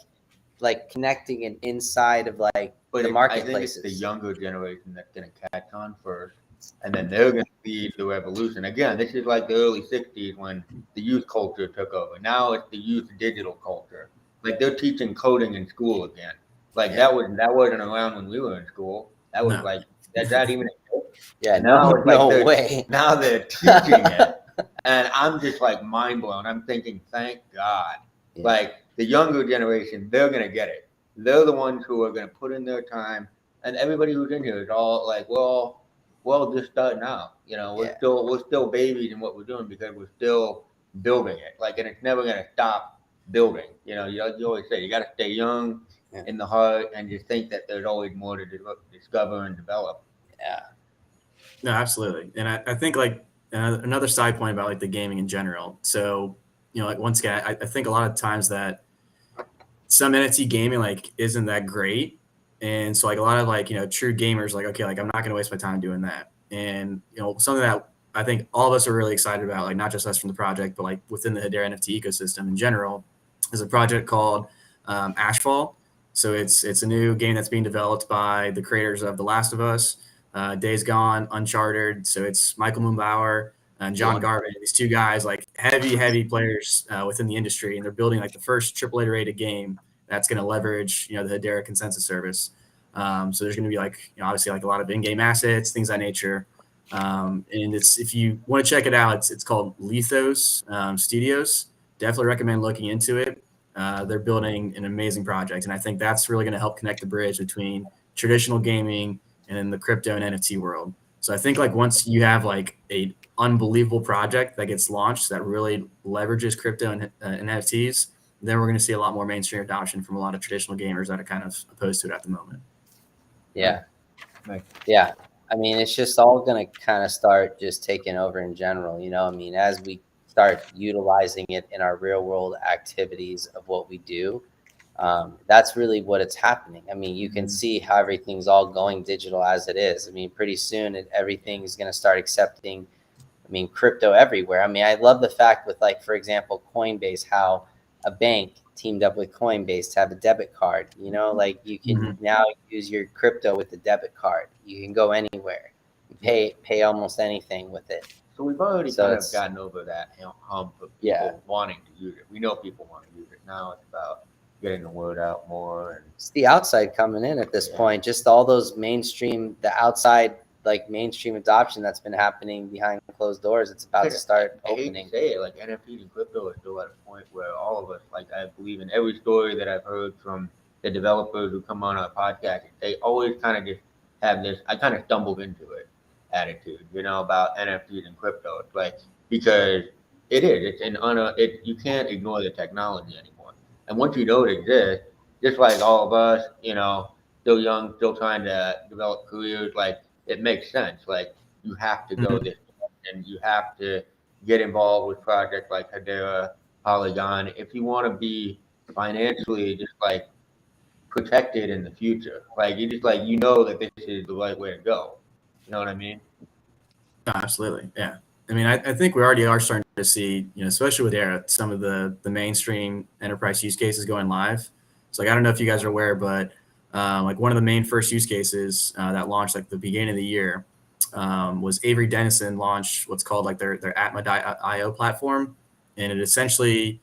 connecting it inside of like the marketplaces. I think it's the younger generation that's gonna catch on first, and then they're gonna lead the revolution. Again, this is like the early '60s when the youth culture took over. Now it's the youth digital culture. Like they're teaching coding in school again. Like that wasn't around when we were in school. That was like that even exist? Yeah, no way. Now they're teaching it, and I'm just like mind blown. I'm thinking, thank God. Yeah. Like the younger generation, they're gonna get it. They're the ones who are gonna put in their time, and everybody who's in here is all like, well, just starting out. You know, we're still babies in what we're doing because we're still building it. Like, and it's never gonna stop building. You know, you always say you got to stay young in the heart, and just think that there's always more to discover and develop. Yeah. No, absolutely. And I think like another side point about like the gaming in general. So, you know, like once again, I think a lot of times that some NFT gaming like isn't that great. And so like a lot of like, you know, true gamers like, okay, like I'm not going to waste my time doing that. And, you know, something that I think all of us are really excited about, like not just us from the project, but like within the Hedera NFT ecosystem in general, is a project called Ashfall. So it's a new game that's being developed by the creators of The Last of Us, Days Gone, Uncharted. So it's Michael Moonbauer and John Garvin, these two guys, like heavy players within the industry, and they're building like the first AAA rated game that's going to leverage, you know, the Hedera consensus service. So there's going to be like, you know, obviously like a lot of in-game assets, things of that nature. And it's, if you want to check it out, it's called Lethos Studios. Definitely recommend looking into it. They're building an amazing project, and I think that's really going to help connect the bridge between traditional gaming and then the crypto and NFT world. So I think like once you have like a unbelievable project that gets launched that really leverages crypto and NFTs, then we're going to see a lot more mainstream adoption from a lot of traditional gamers that are kind of opposed to it at the moment. Yeah. Yeah. I mean, it's just all going to kind of start just taking over in general, you know. I mean, as we start utilizing it in our real world activities of what we do, that's really what it's happening. I mean, you can see how everything's all going digital as it is. I mean, pretty soon everything is going to start accepting, I mean, crypto everywhere. I mean, I love the fact with, like, for example, Coinbase, how a bank teamed up with Coinbase to have a debit card, you know, like you can now use your crypto with the debit card. You can go anywhere, pay almost anything with it. So we've already kind of gotten over that hump of people wanting to use it. We know people want to use it. Now it's about getting the word out more. And it's the outside coming in at this point. Just all those mainstream, the outside, like mainstream adoption that's been happening behind closed doors. It's about to start opening. I hate to say it, like NFTs and crypto are still at a point where all of us, like I believe in every story that I've heard from the developers who come on our podcast, they always kind of just have this, I kind of stumbled into it attitude, you know, about NFTs and crypto. It's like, because it's you can't ignore the technology anymore. And once you know it exists, just like all of us, you know, still young, still trying to develop careers, like it makes sense. Like you have to go this and you have to get involved with projects like Hedera, Polygon, if you want to be financially just like protected in the future. Like you just like, you know that this is the right way to go. You know what I mean? Absolutely. Yeah. I mean, I think we already are starting to see, you know, especially with Era, some of the mainstream enterprise use cases going live. So like, I don't know if you guys are aware, but like one of the main first use cases that launched like the beginning of the year was Avery Dennison launched what's called like their Atma.io platform. And it essentially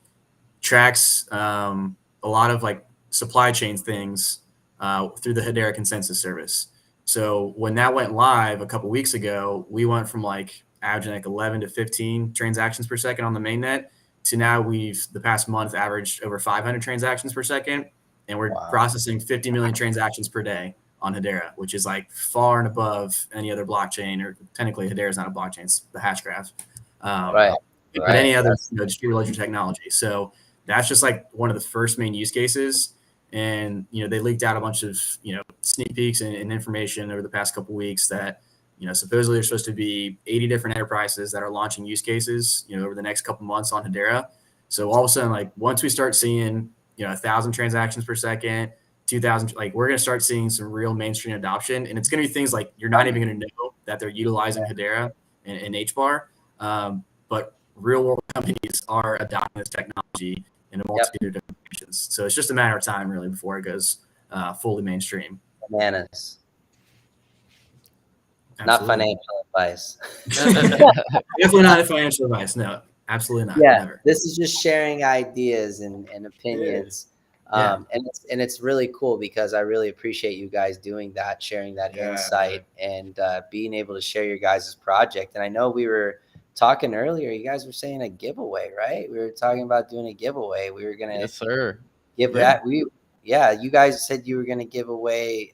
tracks a lot of like supply chain things through the Hedera consensus service. So when that went live a couple weeks ago, we went from like averaging like 11 to 15 transactions per second on the mainnet to now we've the past month averaged over 500 transactions per second. And we're processing 50 million transactions per day on Hedera, which is like far and above any other blockchain, or technically Hedera is not a blockchain, it's the hash graph. But any other distributed ledger technology. So that's just like one of the first main use cases. And, you know, they leaked out a bunch of, you know, sneak peeks and information over the past couple of weeks that, you know, supposedly there's supposed to be 80 different enterprises that are launching use cases, you know, over the next couple months on Hedera. So all of a sudden, like once we start seeing, you know, 1,000 transactions per second, 2,000, like we're going to start seeing some real mainstream adoption. And it's going to be things like you're not even going to know that they're utilizing Hedera and HBAR. But real world companies are adopting this technology in a multitude of different nations. So it's just a matter of time, really, before it goes fully mainstream. Bananas. Absolutely. Not financial advice. Definitely not financial advice. No, absolutely not. Yeah, Never. this is just sharing ideas and opinions. Yeah. And it's really cool because I really appreciate you guys doing that, sharing that insight, and being able to share your guys' project. And I know we were talking earlier, you guys were saying a giveaway, right? We were talking about doing a giveaway. We were gonna Yes, sir. give that. You guys said you were gonna give away.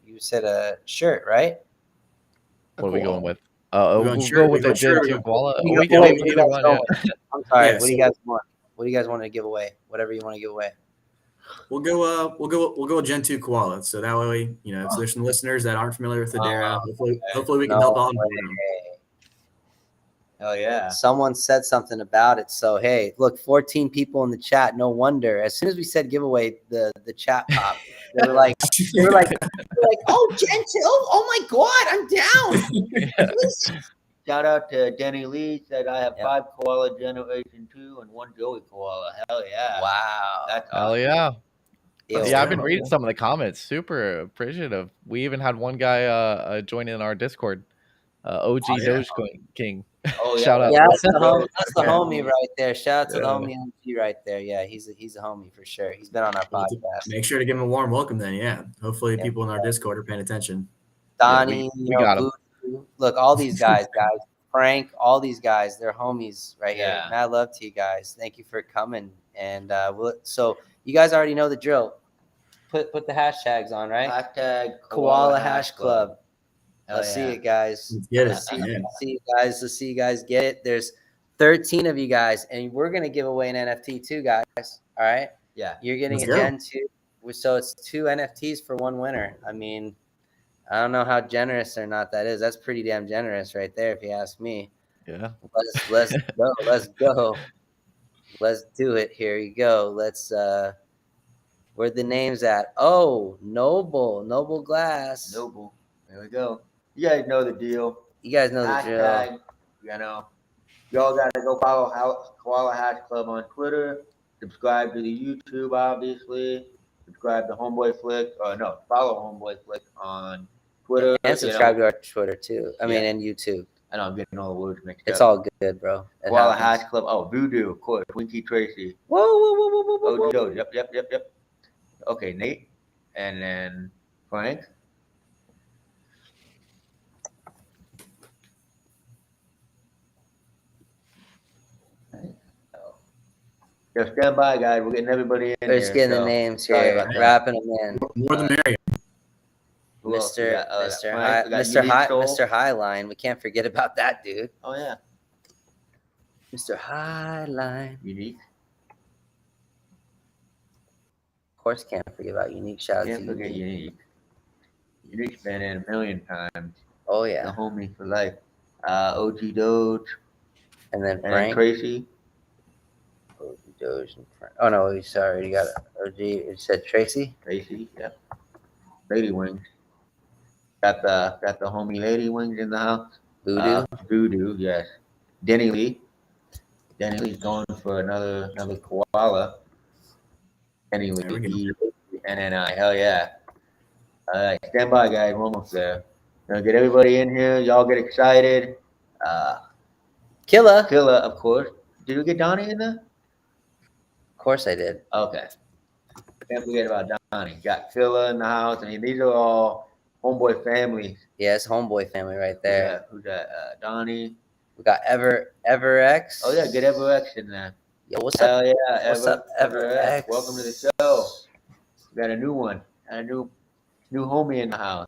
You said a shirt, right? What are we going with? We'll Go with the Gen 2 Koala. We can do either one. Yeah. I'm sorry. Yeah, what do you guys want? What do you guys want to give away? Whatever you want to give away. We'll go with Gen 2 Koala. So that way, if there's some listeners that aren't familiar with Hedera, hopefully we can help on board them. Hell yeah. Someone said something about it. So hey, look, 14 people in the chat. No wonder. As soon as we said giveaway, the chat popped. They were like, oh, Gen 2. Oh my God, I'm down. Shout out to Denny Lee, said I have 5 Koala Generation 2 and 1 Joey Koala. Hell yeah. Wow. That's Hell awesome. yeah. Yeah, I've been reading some of the comments. Super appreciative. We even had one guy join in our Discord. OG Doge King. Oh, yeah. Shout out. Yeah, that's the homie right there. Shout out to the homie OG right there. Yeah, he's a homie for sure. He's been on our podcast. Make sure to give him a warm welcome then. Yeah. Hopefully people in our Discord are paying attention. Donnie, we got him. Look, all these guys, Frank, all these guys, they're homies right here. Mad love to you guys. Thank you for coming. And so you guys already know the drill. Put the hashtags on, right? Hashtag Koala Hash Club. Let's see yeah. it, guys. Let's get it. Let's see you guys get it. There's 13 of you guys, and we're gonna give away an NFT too, guys. All right. Yeah. You're getting Let's a go. Gen 2. So it's 2 NFTs for one winner. I mean, I don't know how generous or not that is. That's pretty damn generous right there, if you ask me. Yeah. Let's go. Let's go. Let's do it. Here you go. Let's where the names at? Oh, Noble Glass. Noble. There we go. You guys know the deal. You guys know the drill. Hashtag, y'all got to go follow Koala Hash Club on Twitter. Subscribe to the YouTube, obviously. Subscribe to Homeboi Flicks. Follow Homeboi Flicks on Twitter. And subscribe to our Twitter too. I mean, and YouTube. I know I'm getting all the words mixed up. It's all good, bro. Koala Hash Club. Oh, Voodoo, of course. Winky Tracy. Whoa. Joe. Yep. Okay, Nate. And then Frank. Just stand by, guys. We're getting everybody in. We're just getting the names here, wrapping them in. More the merrier. Mr. Highline. We can't forget about that, dude. Oh yeah. Mr. Highline. Unique. Of course, can't forget about Unique. Shout out Can't to forget Unique. Unique. Unique's been in a million times. Oh The yeah. homie for life. OG Doge. And then And Frank. Tracy. OG Doge and Frank. Oh no, sorry. You got OG. You said Tracy. Tracy, yep. Lady Wings. Got the homie Lady Wings in the house. Voodoo. Voodoo, yes. Denny Lee. Denny Lee's going for another koala. Denny Lee. And then hell yeah. All right, stand by, guys. We're almost there. Gonna get everybody in here. Y'all get excited. Killa. Of course. Did we get Donnie in there? Of course I did. Okay. Can't forget about Donnie. Got Killa in the house. I mean, these are all homeboy families. Yeah, it's Homeboi family right there. Who's that? Donnie. We got EverX. Oh yeah, get EverX in there. Yo, what's up? Hell yeah, What's up, EverX? Welcome to the show. We got a new one. Got a new homie in the house.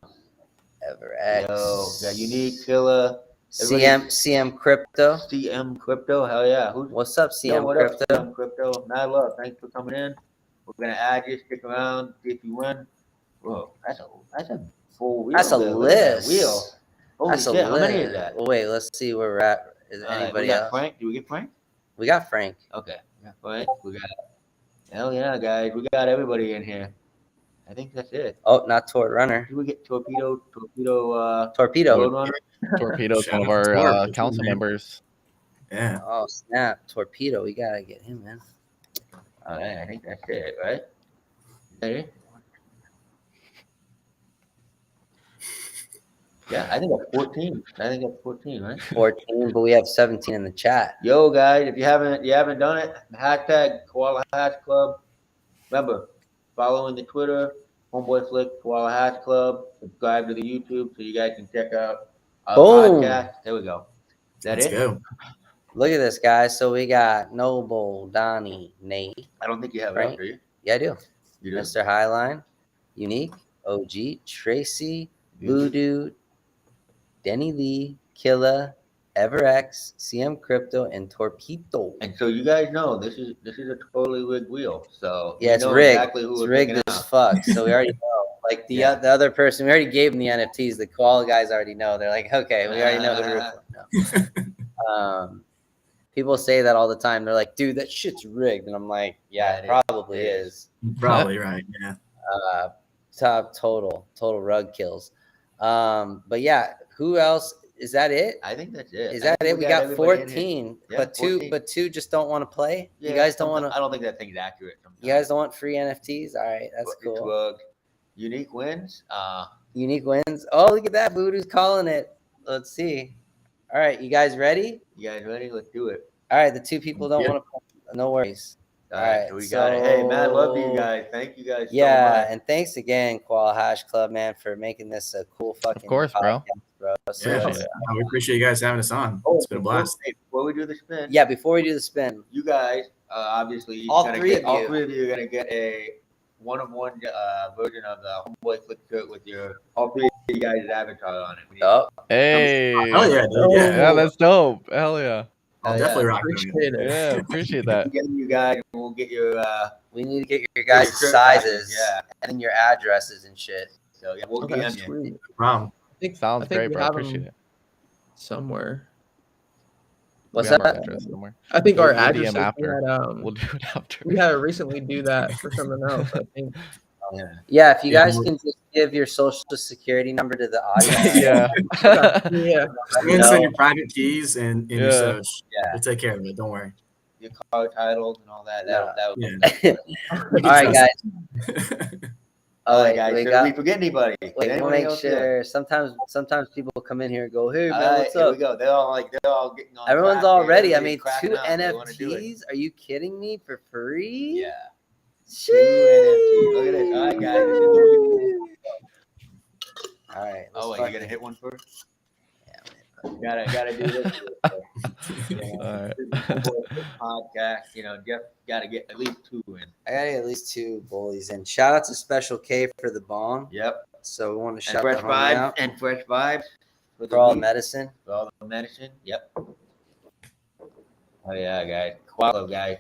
EverX. Yo, got Unique, Killa. CM Crypto. CM Crypto. Hell yeah. What's up, CM what Crypto? up, CM Crypto? Mad love. Thanks for coming in. We're gonna add you. Stick around. See if you win. Whoa, that's a full wheel. That's a there. Look at that list. wheel. Holy That's shit, a how many list. is that? Well, wait, let's see where we're at. Is All right, anybody we got else? Frank. Did we get Frank? We got Frank. Okay. We got Frank. We got. Hell yeah, guys. We got everybody in here. I think that's it. Oh, not Tort Runner. Did we get Torpedo? Torpedo. Roadrunner? Torpedo's one of Shout out to our Torp. council members. Yeah. Oh snap! Torpedo, we gotta get him, man. All right, I think that's it, right? Is that it? Yeah, I think that's 14. I think that's 14, right? 14, but we have 17 in the chat. Yo, guys, if you haven't done it, hashtag Koala Hash Club. Remember, following the Twitter, Homeboi Flicks, Koala Hash Club. Subscribe to the YouTube so you guys can check out our Boom. podcast. There we go. Is that Let's it? go. Look at this, guys. So we got Noble, Donnie, Nate. I don't think you have it Frank? up, do you? Yeah, I do. You do? Mr. Highline, Unique, OG, Tracy, You do? Voodoo, Denny Lee, Killa, EverX, CM Crypto, and Torpedo. And so you guys know this is a totally rigged wheel. So Yeah, we it's know rigged. exactly who It's we're rigged picking as out. fuck. So we already know. Like the other person, we already gave them the NFTs. The Koala guys already know. They're like, okay, we already know who to root for. No. People say that all the time. They're like, dude, that shit's rigged. And I'm like, yeah, it probably is. Probably right. Yeah. Top total rug kills. But yeah, who else? Is that it? I think that's it. Is I that think it? We got everybody in here. 14, Yeah, but 14. two just don't want to play. Yeah, You guys don't want I to. don't think that thing's accurate. Sometimes. You guys don't want free NFTs. All right, that's It's cool. rugged. Unique wins. Unique wins. Oh, look at that. Voodoo's calling it. Let's see. All right, you guys ready? You guys ready? Let's do it. All right, the two people don't Yeah. want to. No worries. All right, we got it. Hey, man, love to you guys. Thank you guys so much. And thanks again, Koala Hash Club, man, for making this a cool fucking. Of course, bro. bro. So Yeah. let's- We appreciate you guys having us on. It's been a blast. Before we do the spin, yeah, before we do the spin, you guys, obviously, All gonna three get, of all you. 3 of you are gonna get a one-of-one version of the Homeboi Flick shirt with all 3 of you guys' avatar on it. oh, Hey. Hell yeah, dude. Yeah. Yeah, that's dope. Hell yeah. I'll yeah. definitely rock it. Appreciate it. Yeah, appreciate that. We'll get you guys, and we'll get your we need to get your guys' shirt sizes, yeah. and then your addresses and shit. So yeah, we'll Okay, DM you. sweet. No problem. I think Sounds I think great, we bro. have Appreciate them it. somewhere. What's We have our that? address somewhere. I think We'll our DM addresses. We after. had, We'll do it after. we had to recently do that for something else. I think. Yeah, if you Yeah, guys we'll- can just give your social security number to the audience. Yeah. Yeah. And send your private keys and your Yeah. social. Yeah. We'll take care of it. Don't worry. Your car titles and all that. Yeah. That Yeah. All right, guys. all right, wait, guys. we Did got- we forget anybody? Did Wait, we'll anybody make else get it? sure. Sometimes people come in here and go, "Hey man, All right, what's here up?" we go. They're all getting on. Everyone's track all here. ready. I mean, Everybody's 2 cracking out. They wanna do it. NFTs? Are you kidding me? For free? Yeah. Sheesh. 2 NFTs. Look at this. All right, guys. This is what we- All right. Oh, wait, let's you gonna hit one first? Yeah, man. Gotta do this. All right. Podcast. Jeff gotta get at least 2 in. I gotta get at least 2 bullies in. Shout out to Special K for the bong. Yep. So we want to And shout fresh the homie vibes. out And fresh vibes. for all the week, medicine. For all the medicine. Yep. Oh yeah, guys. Koala guys.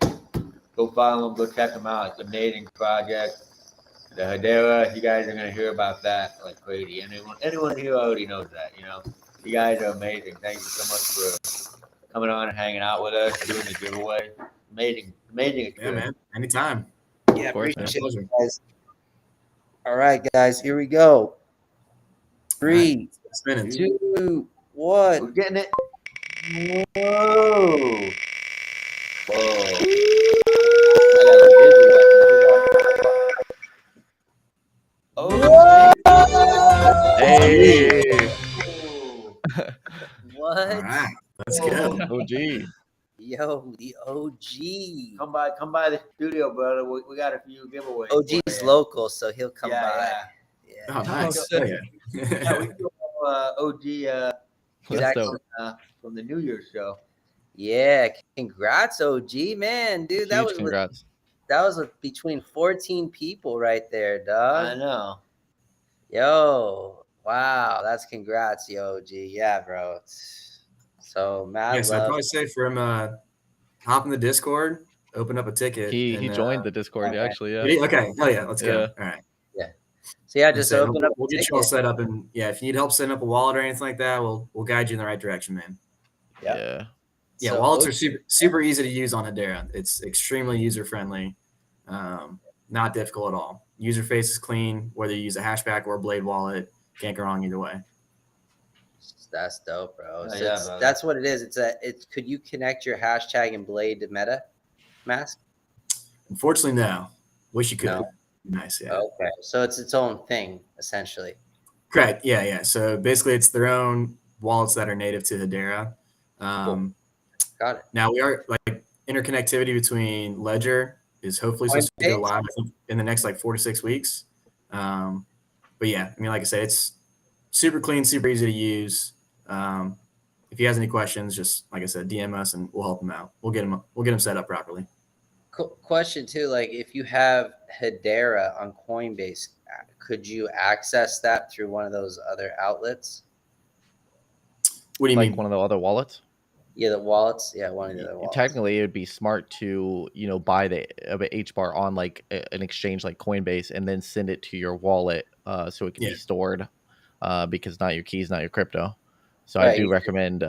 Go follow them. Go check them out. It's an amazing project. The Hedera, you guys are gonna hear about that like crazy. Anyone here already knows that. You guys are amazing. Thank you so much for coming on and hanging out with us, doing the giveaway. Amazing Yeah, experience. man. Anytime. Yeah, Of course, appreciate man. it, guys. All right, guys, here we go. 3, Spinning. 2, We're 1. getting it. Whoa. Oh. Hey. What? All right. Let's go. OG. Yo, the OG. Come by the studio, brother. We got a few giveaways. OG's for you. local, so he'll come Yeah, by. yeah. Yeah. Oh, nice. Oh, Oh, Yeah, yeah. we still have OG He's That's actually- dope. from the New Year's show. Yeah, congrats, OG, man, dude. That Huge was congrats. between 14 people right there, I dog. know. Yo, wow, that's congrats, yo, OG. Yeah, bro. So mad Yeah, so I'd love. probably say for him, hop in the Discord, open up a ticket. He and, joined the Discord, okay. actually. did Yeah. he? Okay. Oh, yeah. Let's go. Yeah. All right. So yeah, just So open up. We'll a get you all ticket. set up, and yeah, if you need help setting up a wallet or anything like that, we'll guide you in the right direction, man. Yeah. Yeah. Yeah, So wallets are OG super easy to use on Hedera. It's extremely user friendly, not difficult at all. User face is clean, whether you use a hashback or a Blade wallet. Can't go wrong either way. That's dope, bro. So Yeah, brother. that's what it is. It's could you connect your hashtag and blade to MetaMask? Unfortunately, no. Wish you could. No. Nice, yeah. Okay, so it's its own thing essentially. Correct. Yeah. So basically, it's their own wallets that are native to Hedera. Cool. Got it. Now we are like interconnectivity between Ledger is hopefully supposed to go live, I think, in the next like 4 to 6 weeks. But yeah, I mean, like I said, it's super clean, super easy to use. If he has any questions, just like I said, DM us and we'll help him out. We'll get him set up properly. Question too, like if you have Hedera on Coinbase, could you access that through one of those other outlets? What do you Like mean? one of the other wallets? Yeah, the wallets. Yeah, one of the other wallets. Technically, it would be smart to buy the HBAR on like an exchange like Coinbase and then send it to your wallet so it can be stored because not your keys, not your crypto. So I do recommend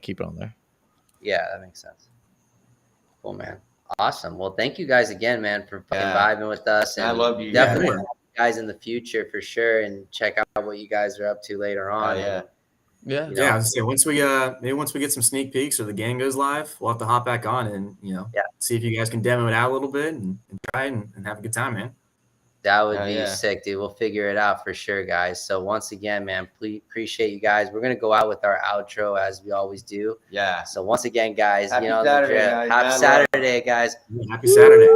keep it on there. Yeah, that makes sense. Cool, man. Awesome. Well, thank you guys again, man, for fucking vibing with us. And I love you. Definitely want you guys in the future for sure, and check out what you guys are up to later on. Yeah. You know, Yeah, I was gonna say maybe once we get some sneak peeks or the game goes live, we'll have to hop back on and see if you guys can demo it out a little bit and try it and have a good time, man. That would be sick, dude. We'll figure it out for sure, guys. So once again, man, please appreciate you guys. We're gonna go out with our outro as we always do. Yeah. So once again, guys, Happy Saturday, guys. Happy Saturday, guys. Happy Saturday.